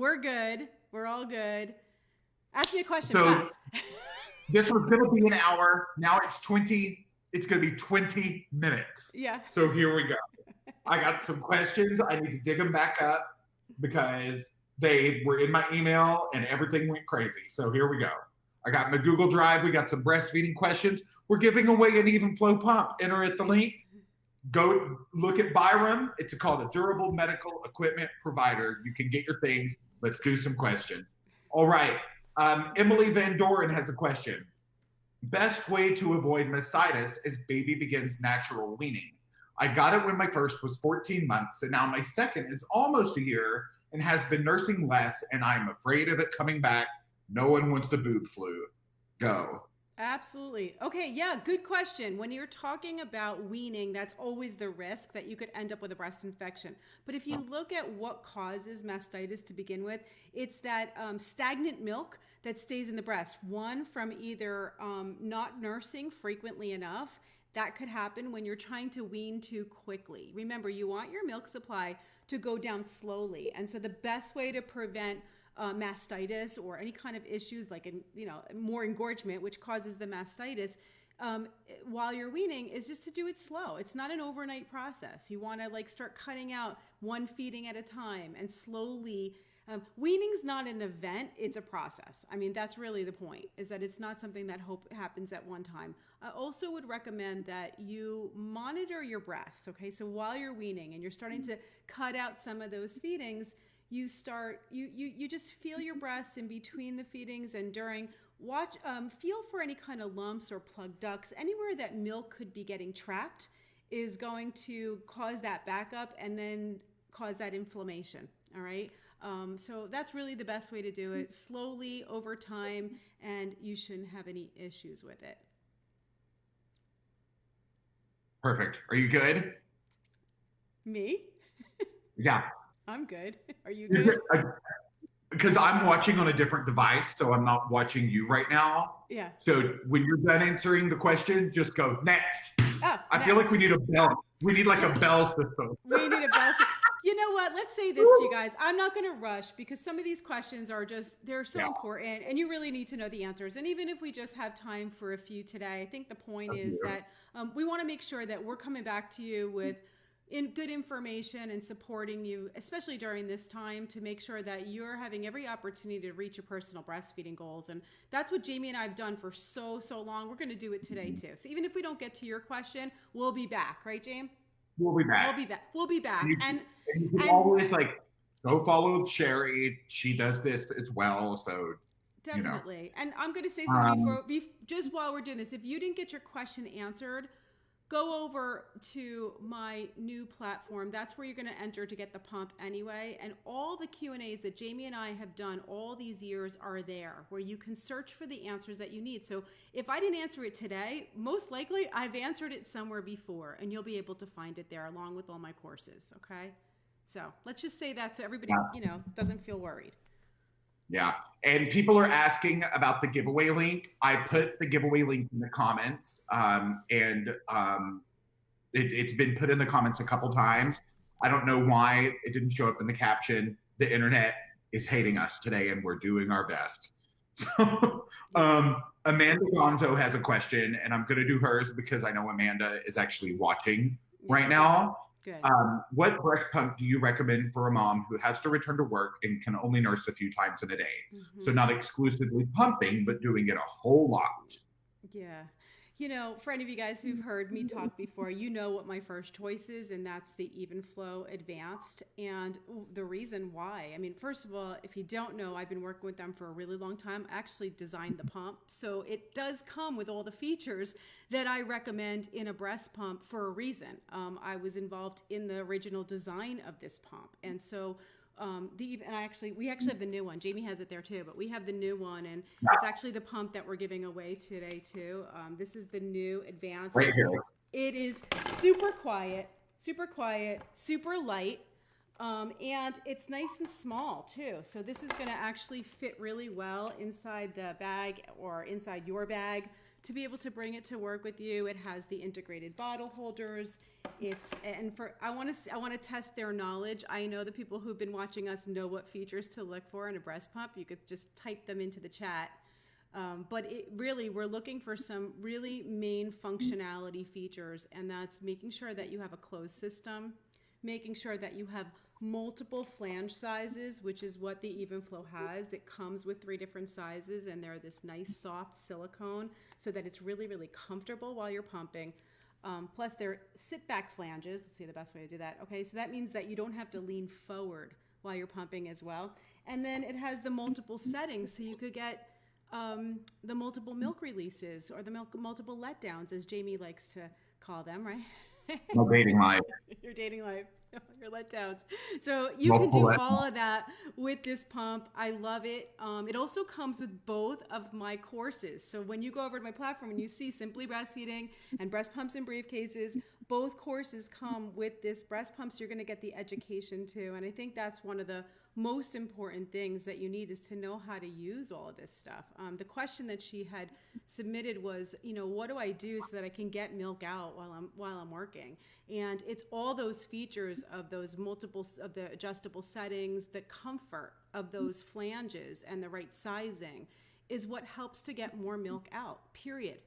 We're good. We're all good. Ask me a question So fast. this was going to be an hour. Now it's 20. It's going to be 20 minutes. Yeah. So here we go. I got some questions. I need to dig them back up because they were in my email and everything went crazy. So here we go. I got my Google Drive. We got some breastfeeding questions. We're giving away an Evenflo pump. Enter at the link. Go look at Byram. It's called a durable medical equipment provider. You can get your things. Let's do some questions. All right. Emily Van Doren has a question. Best way to avoid mastitis as baby begins natural weaning. I got it when my first was 14 months, and now my second is almost a year and has been nursing less, and I'm afraid of it coming back. No one wants the boob flu. Go. Absolutely. Okay, yeah, good question. When you're talking about weaning, that's always the risk that you could end up with a breast infection. But if you look at what causes mastitis to begin with, it's that stagnant milk that stays in the breast. One, from either not nursing frequently enough. That could happen when you're trying to wean too quickly. Remember, you want your milk supply to go down slowly. And so the best way to prevent mastitis or any kind of issues like more engorgement, which causes the mastitis, while you're weaning, is just to do it slow. It's not an overnight process. You want to start cutting out one feeding at a time and slowly. Weaning's not an event, it's a process. I mean, that's really the point, is that it's not something that happens at one time. I also would recommend that you monitor your breasts, okay? So while you're weaning and you're starting to cut out some of those feedings, you just feel your breasts in between the feedings and during. Feel for any kind of lumps or plugged ducts. Anywhere that milk could be getting trapped is going to cause that backup and then cause that inflammation, all right? So that's really the best way to do it, slowly over time, and you shouldn't have any issues with it. Perfect. Are you good? Me? Yeah. I'm good. Are you good? Because I'm watching on a different device, so I'm not watching you right now. Yeah. So when you're done answering the question, just go next. I feel like we need a bell. We need like a bell system. We need a bell system. You know what? Let's say this to you guys. I'm not going to rush because some of these questions are they're so important and you really need to know the answers. And even if we just have time for a few today, I think the point is that we want to make sure that we're coming back to you with good information and supporting you, especially during this time, to make sure that you're having every opportunity to reach your personal breastfeeding goals. And that's what Jamie and I have done for so long. We're going to do it today too. So even if we don't get to your question, we'll be back. Right, James? We'll be back. We'll be back. And you can always go follow Shari. She does this as well. So definitely. And I'm going to say something just while we're doing this. If you didn't get your question answered, go over to my new platform. That's where you're going to enter to get the pump anyway. And all the Q&As that Jamie and I have done all these years are there, where you can search for the answers that you need. So if I didn't answer it today, most likely I've answered it somewhere before, and you'll be able to find it there along with all my courses, okay? So let's just say that so everybody, doesn't feel worried. Yeah. And people are asking about the giveaway link. I put the giveaway link in the comments, it's been put in the comments a couple times. I don't know why it didn't show up in the caption. The internet is hating us today, and we're doing our best. So Amanda Gonzo has a question, and I'm going to do hers because I know Amanda is actually watching right now. Good. What breast pump do you recommend for a mom who has to return to work and can only nurse a few times in a day? So not exclusively pumping, but doing it a whole lot. Yeah. For any of you guys who've heard me talk before, you know what my first choice is, and that's the Evenflo Advanced. And the reason why, I mean, first of all, if you don't know, I've been working with them for a really long time. I actually designed the pump. So it does come with all the features that I recommend in a breast pump for a reason. I was involved in the original design of this pump. And so we actually have the new one. Jamie has it there too, but we have the new one, and it's actually the pump that we're giving away today too. This is the new Advanced. Right here. It is super quiet, super light, and it's nice and small too. So this is going to actually fit really well inside the bag or inside your bag to be able to bring it to work with you. It has the integrated bottle holders. I want to test their knowledge. I know the people who've been watching us know what features to look for in a breast pump. You could just type them into the chat. But we're looking for some really main functionality features, and that's making sure that you have a closed system, making sure that you have multiple flange sizes, which is what the Evenflo has. It comes with 3 different sizes, and they're this nice soft silicone so that it's really, really comfortable while you're pumping. Plus they're sit back flanges. Let's see the best way to do that. Okay, so that means that you don't have to lean forward while you're pumping as well. And then it has the multiple settings, so you could get the multiple milk releases or the multiple letdowns, as Jamie likes to call them, right? My dating life. Your dating life. Your letdowns. So you can do all of that with this pump. I love it. It also comes with both of my courses. So when you go over to my platform and you see Simply Breastfeeding and Breast Pumps and Briefcases, both courses come with this breast pump. So you're going to get the education too. And I think that's one of the most important things that you need, is to know how to use all of this stuff. The question that she had submitted was, what do I do so that I can get milk out while I'm working? And it's all those features of those of the adjustable settings, the comfort of those flanges and the right sizing is what helps to get more milk out, period.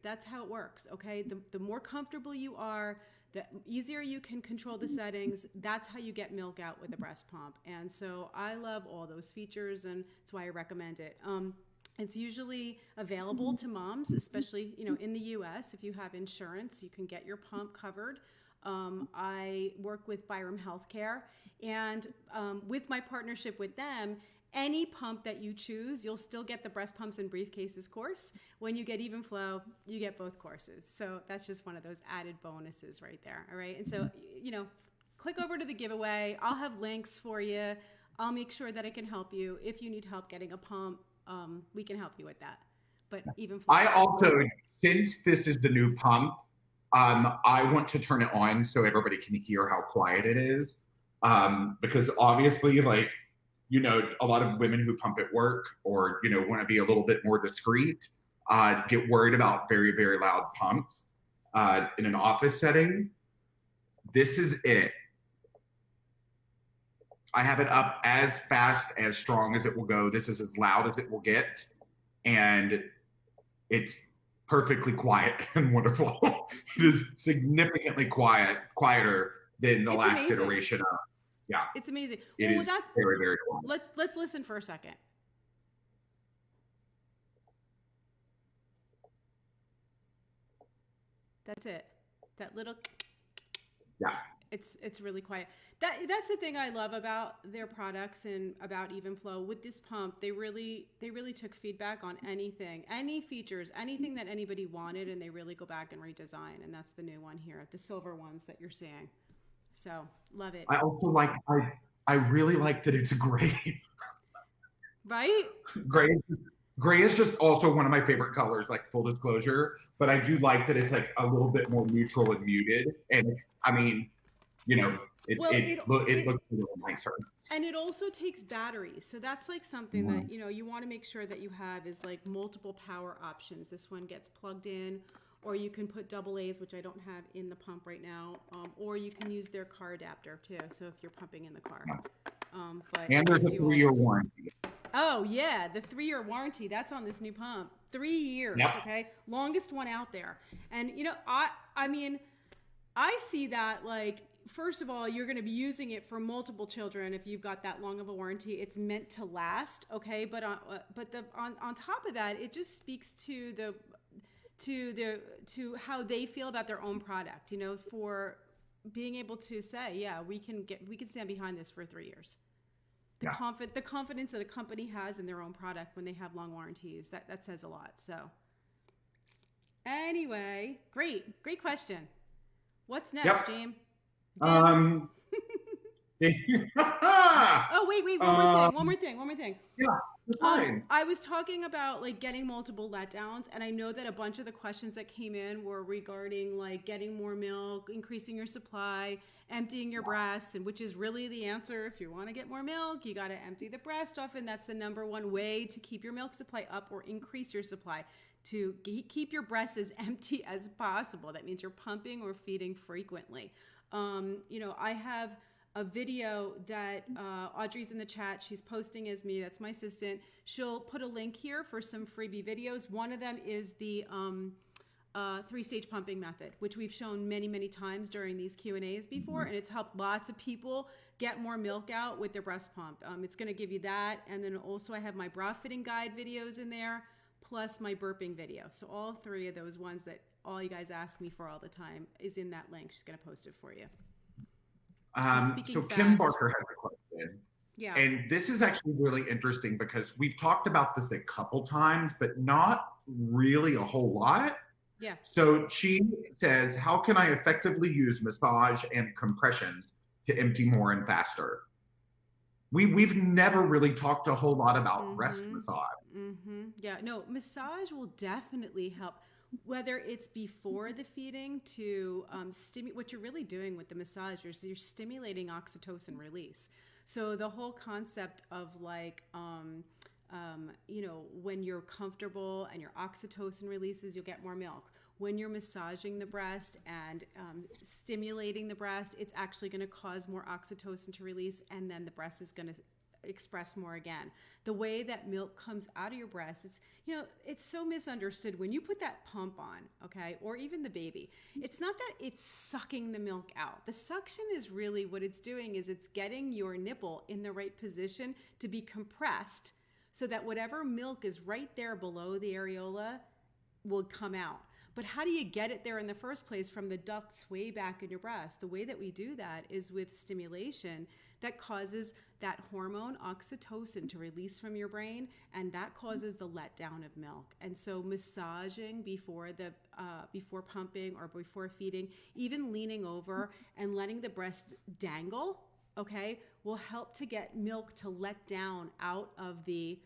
That's how it works. Okay. The more comfortable you are, the easier you can control the settings. That's how you get milk out with a breast pump. And so I love all those features, and that's why I recommend it. It's usually available to moms, especially, in the US. If you have insurance, you can get your pump covered. I work with Byram Healthcare, and with my partnership with them, any pump that you choose, you'll still get the Breast Pumps and Briefcases course. When you get Evenflo, you get both courses. So that's just one of those added bonuses right there. All right. And so, click over to the giveaway. I'll have links for you. I'll make sure that I can help you. If you need help getting a pump, we can help you with that. But Evenflo. I also, since this is the new pump, I want to turn it on so everybody can hear how quiet it is. Because obviously, a lot of women who pump at work or, want to be a little bit more discreet, get worried about very, very loud pumps in an office setting. This is it. I have it up as fast, as strong as it will go. This is as loud as it will get. And it's perfectly quiet and wonderful. It is significantly quieter than the last iteration of. Yeah, it's amazing. It is very, very cool. Let's listen for a second. That's it. That little. Yeah. It's really quiet. That's the thing I love about their products and about Evenflo. With this pump, they really took feedback on anything, any features, anything that anybody wanted, and they really go back and redesign. And that's the new one here, the silver ones that you're seeing. So love it. I also I really like that it's gray. Right? Gray is just also one of my favorite colors, full disclosure. But I do like that it's a little bit more neutral and muted. And it looks a little nicer. And it also takes batteries. So that's something that, you want to make sure that you have is multiple power options. This one gets plugged in, or you can put AA's, which I don't have in the pump right now, or you can use their car adapter too. So if you're pumping in the car. And there's a 3-year warranty. Oh yeah, the 3-year warranty, that's on this new pump. 3 years, yep. Okay? Longest one out there. And I see that first of all, you're going to be using it for multiple children if you've got that long of a warranty. It's meant to last, okay? But on top of that, it just speaks to how they feel about their own product, for being able to say, yeah, we can stand behind this for 3 years. The confidence that a company has in their own product when they have long warranties, that says a lot. So anyway, great question. What's next, yep. James? Oh wait, one more thing. Yeah, fine. I was talking about getting multiple letdowns, and I know that a bunch of the questions that came in were regarding getting more milk, increasing your supply, emptying your breasts, and which is really the answer. If you want to get more milk, you got to empty the breast off, and that's the number one way to keep your milk supply up or increase your supply. to keep your breast as empty as possible. That means you're pumping or feeding frequently. I have a video that Audrey's in the chat. She's posting as me. That's my assistant. She'll put a link here for some freebie videos. One of them is the 3-stage pumping method, which we've shown many, many times during these Q&As before, and it's helped lots of people get more milk out with their breast pump. It's going to give you that, and then also I have my bra fitting guide videos in there, plus my burping video. So all 3 of those ones that all you guys ask me for all the time is in that link. She's going to post it for you. So Kim Barker has a question. Yeah. And this is actually really interesting because we've talked about this a couple times, but not really a whole lot. Yeah. So she says, how can I effectively use massage and compressions to empty more and faster? We've never really talked a whole lot about breast massage. Yeah, no, massage will definitely help. Whether it's before the feeding to stimulate, what you're really doing with the massage is you're stimulating oxytocin release. So the whole concept of like, when you're comfortable and your oxytocin releases, you'll get more milk. When you're massaging the breast and stimulating the breast, it's actually going to cause more oxytocin to release, and then the breast is going to express more again. The way that milk comes out of your breast, it's so misunderstood. When you put that pump on, okay, or even the baby, it's not that it's sucking the milk out. The suction is really what it's doing is it's getting your nipple in the right position to be compressed so that whatever milk is right there below the areola will come out. But how do you get it there in the first place from the ducts way back in your breast? The way that we do that is with stimulation that causes that hormone oxytocin to release from your brain, and that causes the letdown of milk. And so massaging before pumping or before feeding, even leaning over and letting the breast dangle, okay, will help to get milk to let down out of the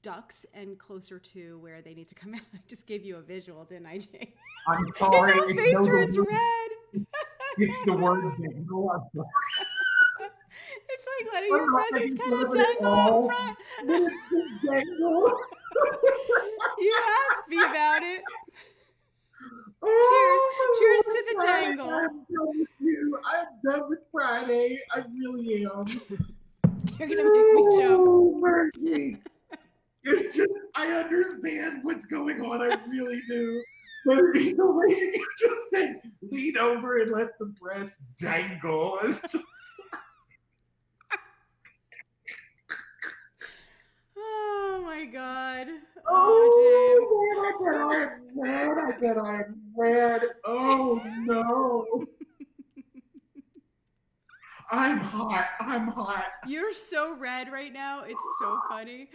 ducts and closer to where they need to come out. I just gave you a visual, didn't I, Jay? I'm sorry. His whole face turns red. It's the word dangle. I'm sorry. It's like letting your breast just kind of dangle out front. Dangle. You asked me about it. Oh, cheers to the dangle. I'm done with you. I'm done with Friday. I really am. You're gonna make me choke. Oh, mercy. It's just, I understand what's going on. I really do. But the way you just said, lean over and let the breast dangle. Oh my God. Oh, James. I bet I'm red. Oh no. I'm hot. You're so red right now. It's so funny.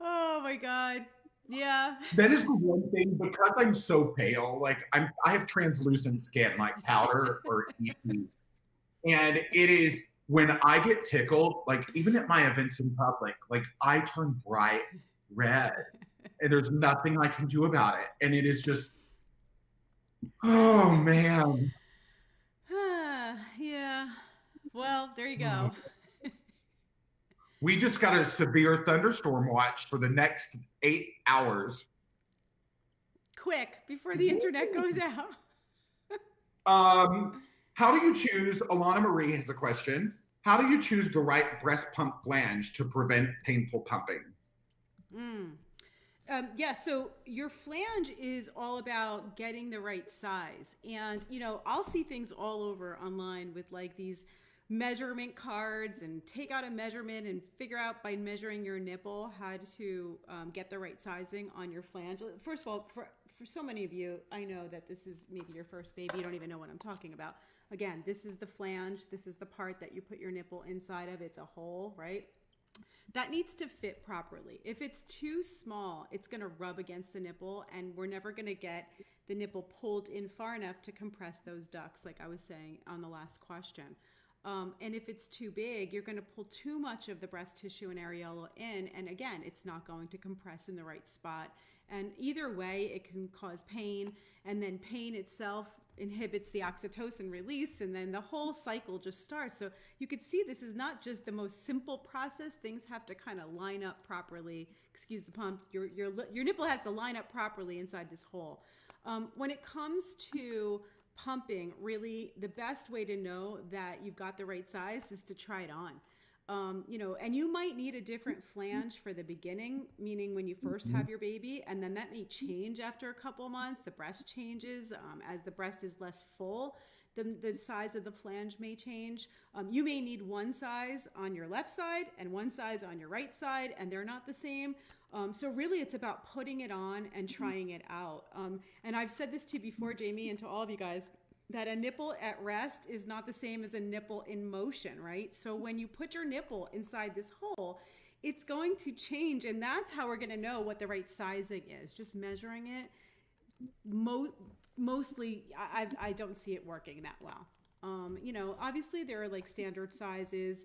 Oh my God. Yeah. That is the one thing, because I'm so pale, like I have translucent skin, like powder or EP. And it is when I get tickled, like even at my events in public, like I turn bright red and there's nothing I can do about it. And it is just, oh man. Yeah. Well, there you go. We just got a severe thunderstorm watch for the next 8 hours. Quick, before the internet goes out. How do you choose, Alana Marie has a question. How do you choose the right breast pump flange to prevent painful pumping? So your flange is all about getting the right size. And, I'll see things all over online with like these measurement cards and take out a measurement and figure out by measuring your nipple how to get the right sizing on your flange. First of all, for so many of you, I know that this is maybe your first baby. You don't even know what I'm talking about. Again, this is the flange. This is the part that you put your nipple inside of. It's a hole, right? That needs to fit properly. If it's too small, it's going to rub against the nipple, and we're never going to get the nipple pulled in far enough to compress those ducts, like I was saying on the last question. And if it's too big, you're going to pull too much of the breast tissue and areola in, and again, it's not going to compress in the right spot. And either way, it can cause pain, and then pain itself inhibits the oxytocin release, and then the whole cycle just starts. So you could see this is not just the most simple process. Things have to kind of line up properly. Excuse the pump. Your nipple has to line up properly inside this hole. When it comes to pumping, really the best way to know that you've got the right size is to try it on. And you might need a different flange for the beginning, meaning when you first have your baby, and then that may change after a couple of months. The breast changes as the breast is less full. The size of the flange may change. You may need one size on your left side and one size on your right side, and they're not the same. So really it's about putting it on and trying it out. And I've said this to you before, Jamie, and to all of you guys, that a nipple at rest is not the same as a nipple in motion, right? So when you put your nipple inside this hole, it's going to change, and that's how we're going to know what the right sizing is. Just measuring it. Mostly, I don't see it working that well. Obviously there are like standard sizes.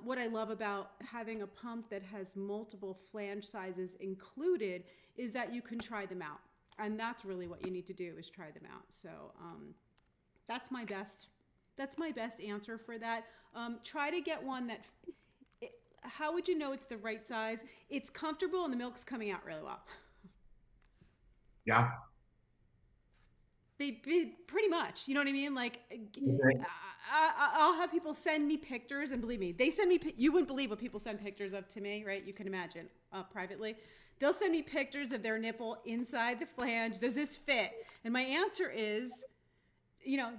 What I love about having a pump that has multiple flange sizes included is that you can try them out, and that's really what you need to do, is try them out. So that's my best answer for that. Try to get one that, how would you know it's the right size? It's comfortable and the milk's coming out really well. Yeah. They pretty much, you know what I mean? Like, Okay. I'll have people send me pictures, and believe me, they send me, you wouldn't believe what people send pictures of to me, right? You can imagine privately. They'll send me pictures of their nipple inside the flange. Does this fit? And my answer is,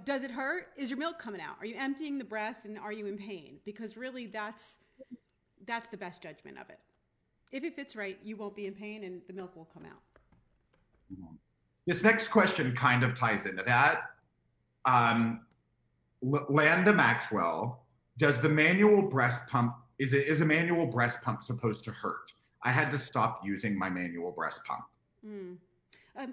does it hurt? Is your milk coming out? Are you emptying the breast, and are you in pain? Because really that's the best judgment of it. If it fits right, you won't be in pain and the milk will come out. This next question kind of ties into that. Landa Maxwell, does the manual breast pump, is a manual breast pump supposed to hurt? I had to stop using my manual breast pump.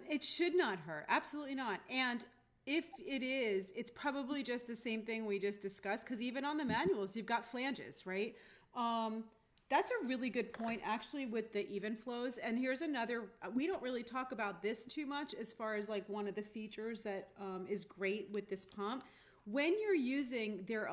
It should not hurt. Absolutely not. And if it is, it's probably just the same thing we just discussed, because even on the manuals, you've got flanges, right? That's a really good point, actually, with the Evenflos. And here's another, we don't really talk about this too much as far as like one of the features that is great with this pump. When you're using their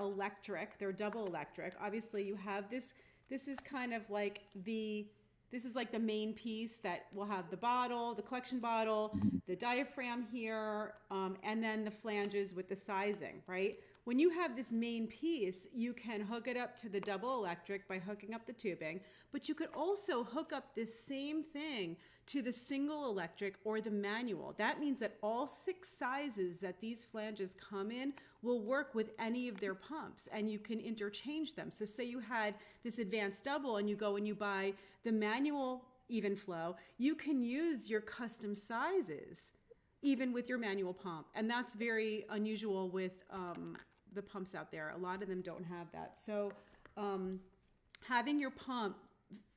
double electric, obviously you have this is kind of like this is like the main piece that will have the bottle, the collection bottle, the diaphragm here, and then the flanges with the sizing, right? When you have this main piece, you can hook it up to the double electric by hooking up the tubing, but you could also hook up this same thing to the single electric or the manual. That means that all 6 sizes that these flanges come in will work with any of their pumps, and you can interchange them. So say you had this advanced double and you go and you buy the manual Evenflo, you can use your custom sizes even with your manual pump. And that's very unusual with the pumps out there. A lot of them don't have that. So having your pump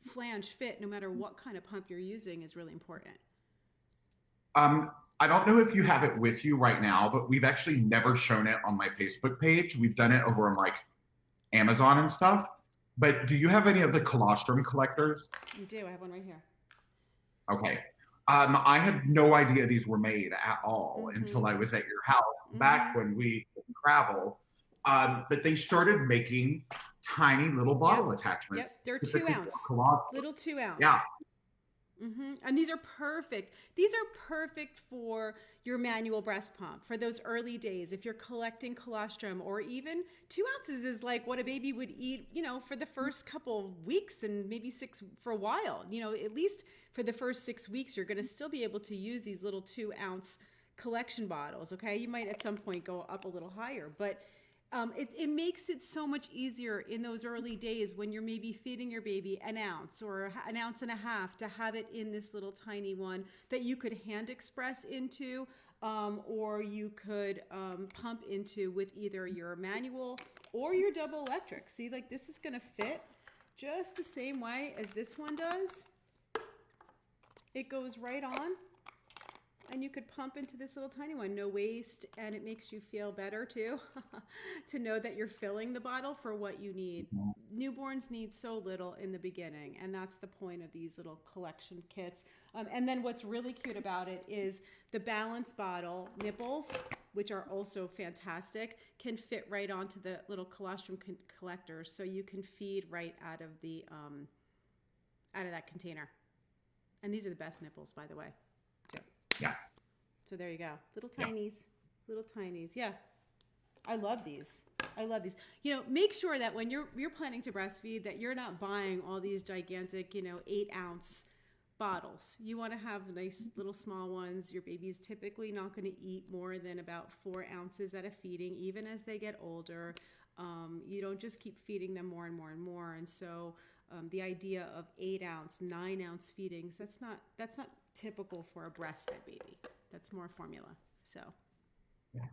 flange fit no matter what kind of pump you're using is really important. I don't know if you have it with you right now, but we've actually never shown it on my Facebook page. We've done it over on like Amazon and stuff. But do you have any of the colostrum collectors? You do. I have one right here. Okay. I had no idea these were made at all until I was at your house back when we travel. But they started making tiny little bottle attachments. Yep, they're 2 ounce. Little 2 ounce. Yeah. And these are perfect. These are perfect for your manual breast pump for those early days. If you're collecting colostrum, or even 2 ounces is like what a baby would eat, for the first couple weeks, and maybe 6 for a while. At least for the first 6 weeks, you're going to still be able to use these little 2 ounce collection bottles. Okay, you might at some point go up a little higher, but it makes it so much easier in those early days when you're maybe feeding your baby an ounce or an ounce and a half, to have it in this little tiny one that you could hand express into, or you could pump into with either your manual or your double electric. See, like this is going to fit just the same way as this one does. It goes right on. And you could pump into this little tiny one, no waste, and it makes you feel better too, to know that you're filling the bottle for what you need. Newborns need so little in the beginning, and that's the point of these little collection kits. And then what's really cute about it is the balance bottle nipples which are also fantastic, can fit right onto the little colostrum collectors, so you can feed right out of that container. And these are the best nipples, by the way, too. Yeah. So there you go. Little tinies. Yeah. I love these. Make sure that when you're planning to breastfeed, that you're not buying all these gigantic, 8-ounce bottles. You want to have nice little small ones. Your baby's typically not going to eat more than about 4 ounces at a feeding, even as they get older. You don't just keep feeding them more and more and more. And so the idea of 8-ounce, 9-ounce feedings, that's not typical for a breastfed baby. That's more formula. So. Yeah.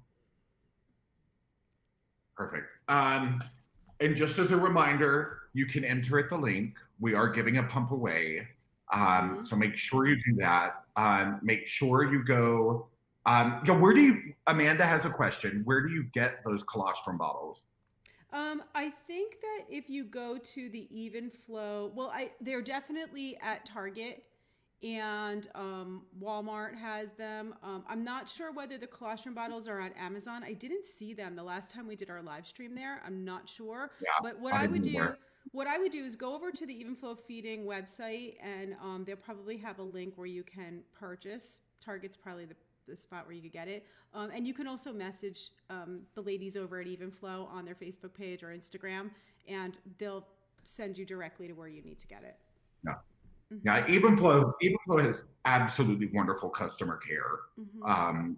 Perfect. And just as a reminder, you can enter at the link. We are giving a pump away. So make sure you do that. Make sure you go. Amanda has a question. Where do you get those colostrum bottles? I think that if you go to the Evenflo, they're definitely at Target, and Walmart has them. I'm not sure whether the colostrum bottles are on Amazon. I didn't see them the last time we did our live stream there. I'm not sure. Yeah, but what I would do is go over to the Evenflo Feeding website, and they'll probably have a link where you can purchase. Target's probably the spot where you could get it. And you can also message the ladies over at Evenflo on their Facebook page or Instagram, and they'll send you directly to where you need to get it. Yeah. Yeah, Evenflo has absolutely wonderful customer care.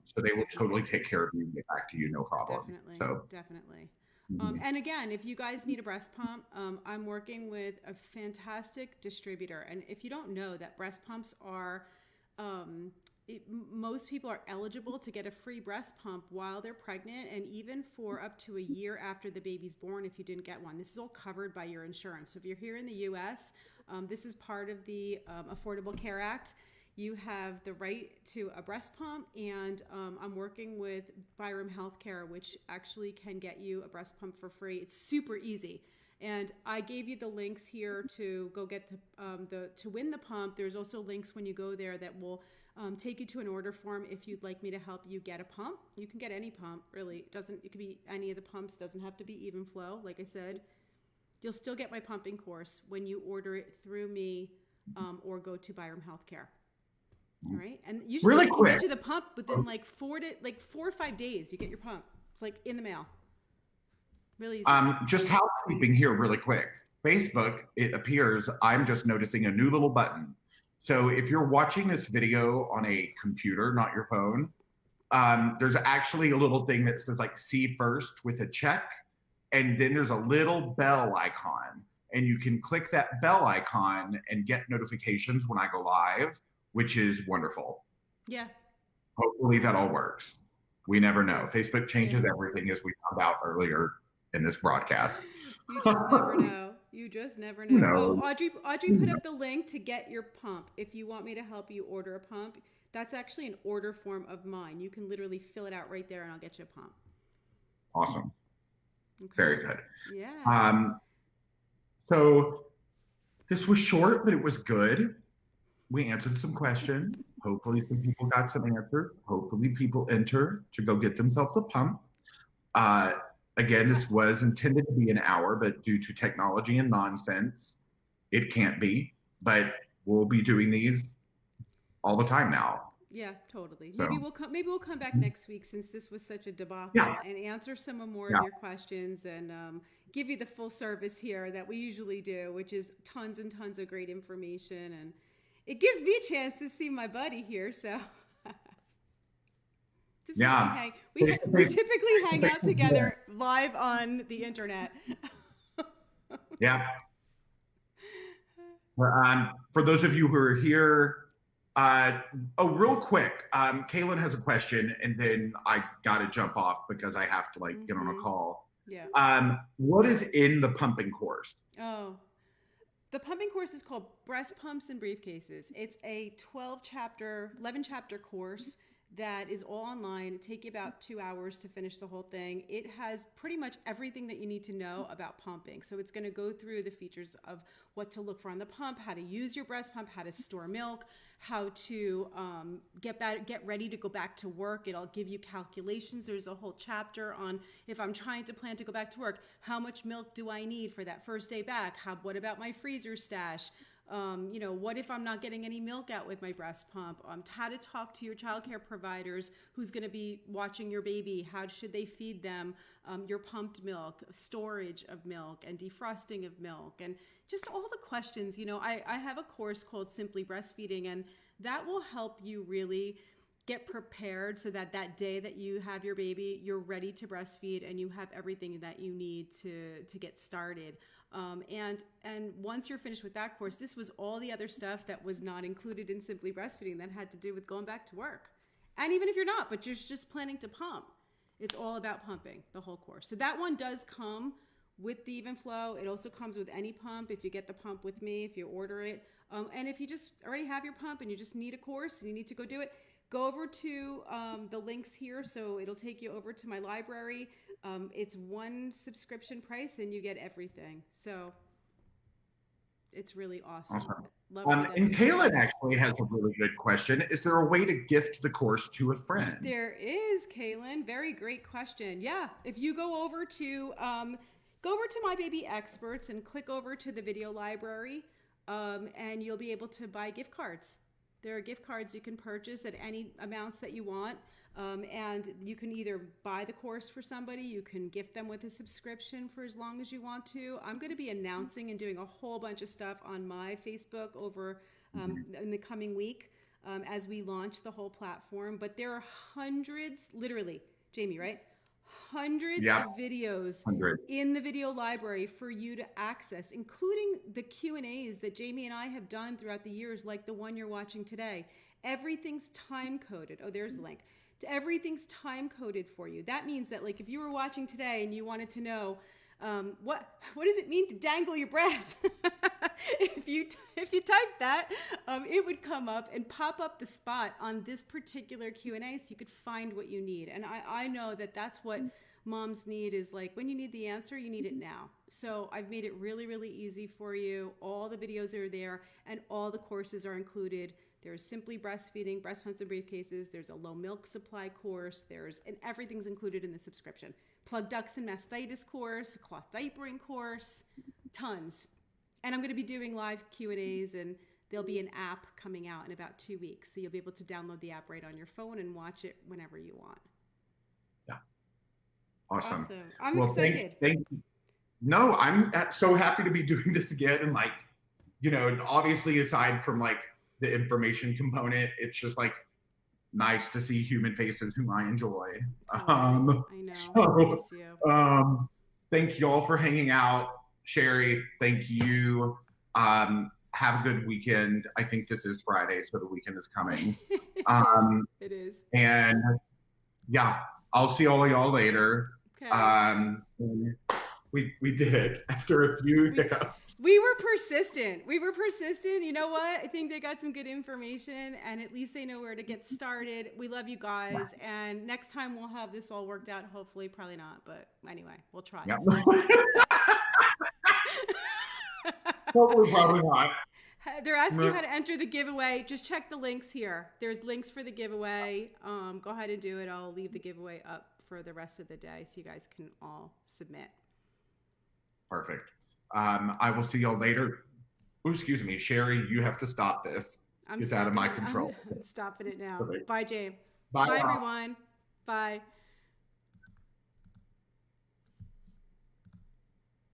So they will totally take care of you and get back to you, no problem. Definitely. And again, if you guys need a breast pump, I'm working with a fantastic distributor. And if you don't know that breast pumps are, most people are eligible to get a free breast pump while they're pregnant, and even for up to a year after the baby's born if you didn't get one. This is all covered by your insurance. So if you're here in the U.S., this is part of the Affordable Care Act. You have the right to a breast pump, and I'm working with Byram Healthcare, which actually can get you a breast pump for free. It's super easy. And I gave you the links here to go get to win the pump. There's also links when you go there that will take you to an order form if you'd like me to help you get a pump. You can get any pump, really. It could be any of the pumps. Doesn't have to be Evenflo. Like I said, you'll still get my pumping course when you order it through me or go to Byram Healthcare. All right, and usually really can get you the pump within like 4 or 5 days. You get your pump. It's like in the mail. Really easy. Just housekeeping here really quick. Facebook, it appears I'm just noticing a new little button. So if you're watching this video on a computer, not your phone, there's actually a little thing that says like see first with a check. And then there's a little bell icon. And you can click that bell icon and get notifications when I go live, which is wonderful. Yeah. Hopefully that all works. We never know. Facebook changes everything, as we found out earlier in this broadcast. You just never know. No. Oh, Audrey put up the link to get your pump. If you want me to help you order a pump, that's actually an order form of mine. You can literally fill it out right there and I'll get you a pump. Awesome. Okay. Very good. Yeah. So this was short, but it was good. We answered some questions. Hopefully some people got some answers. Hopefully people enter to go get themselves a pump. Again, this was intended to be an hour, but due to technology and nonsense, it can't be. But we'll be doing these all the time now. Yeah, totally. So, maybe we'll come back next week, since this was such a debacle, and answer some more of your questions and give you the full service here that we usually do, which is tons and tons of great information, and it gives me a chance to see my buddy here. So. We typically hang out together live on the internet. Yeah. For those of you who are here, real quick, Kaylin has a question, and then I got to jump off because I have to get on a call. Yeah. What is in the pumping course? Oh, the pumping course is called Breast Pumps and Briefcases. It's a 11 chapter course that is all online. It takes you about 2 hours to finish the whole thing. It has pretty much everything that you need to know about pumping. So it's going to go through the features of what to look for on the pump, how to use your breast pump, how to store milk, how to get ready to go back to work. It'll give you calculations. There's a whole chapter on if I'm trying to plan to go back to work, how much milk do I need for that first day back? What about my freezer stash? What if I'm not getting any milk out with my breast pump? How to talk to your childcare providers who's going to be watching your baby. How should they feed them your pumped milk, storage of milk, and defrosting of milk, and just all the questions. I have a course called Simply Breastfeeding, and that will help you really get prepared so that day that you have your baby, you're ready to breastfeed and you have everything that you need to get started. And once you're finished with that course, this was all the other stuff that was not included in Simply Breastfeeding that had to do with going back to work. And even if you're not, but you're just planning to pump, it's all about pumping, the whole course. So that one does come with the Evenflo. It also comes with any pump if you get the pump with me, if you order it. And if you just already have your pump and you just need a course and you need to go do it, go over to the links here. So it'll take you over to my library. It's one subscription price and you get everything. So it's really awesome. And Kaylin actually has a really good question. Is there a way to gift the course to a friend? There is, Kaylin. Very great question. Yeah. If you go over to My Baby Experts and click over to the video library, and you'll be able to buy gift cards. There are gift cards you can purchase at any amounts that you want. And you can either buy the course for somebody, you can gift them with a subscription for as long as you want to. I'm going to be announcing and doing a whole bunch of stuff on my Facebook over in the coming week as we launch the whole platform. But there are hundreds, literally, Jamie, right? Hundreds of videos in the video library for you to access, including the Q&As that Jamie and I have done throughout the years, like the one you're watching today. Everything's time coded. Oh, there's a link. Everything's time coded for you. That means that, like, if you were watching today and you wanted to know what does it mean to dangle your breast, if you type that, it would come up and pop up the spot on this particular Q&A, so you could find what you need. And I know that that's what moms need, is like, when you need the answer, you need it now. So I've made it really, really easy for you. All the videos are there and all the courses are included. There's Simply Breastfeeding, breast pumps and briefcases. There's a low milk supply course. And everything's included in the subscription. Plug ducts and mastitis course, a cloth diapering course, tons. And I'm going to be doing live Q&As, and there'll be an app coming out in about 2 weeks. So you'll be able to download the app right on your phone and watch it whenever you want. Yeah. Awesome. I'm excited. Thank you. No, I'm so happy to be doing this again. And obviously aside from the information component, it's just nice to see human faces whom I enjoy. I know. So, thank you all for hanging out. Shari, thank you. Have a good weekend. I think this is Friday, so the weekend is coming. It is. And yeah, I'll see all of y'all later. Okay. We did it after a few hiccups. We were persistent. You know what? I think they got some good information, and at least they know where to get started. We love you guys. And next time we'll have this all worked out. Hopefully, probably not. But anyway, we'll try. Yep. Hopefully, probably not. They're asking you how to enter the giveaway. Just check the links here. There's links for the giveaway. Go ahead and do it. I'll leave the giveaway up for the rest of the day so you guys can all submit. Perfect. I will see y'all later. Oh, excuse me, Shari, you have to stop this. It's out of my control. I'm stopping it now. Perfect. Bye, James. Bye, everyone. Bye.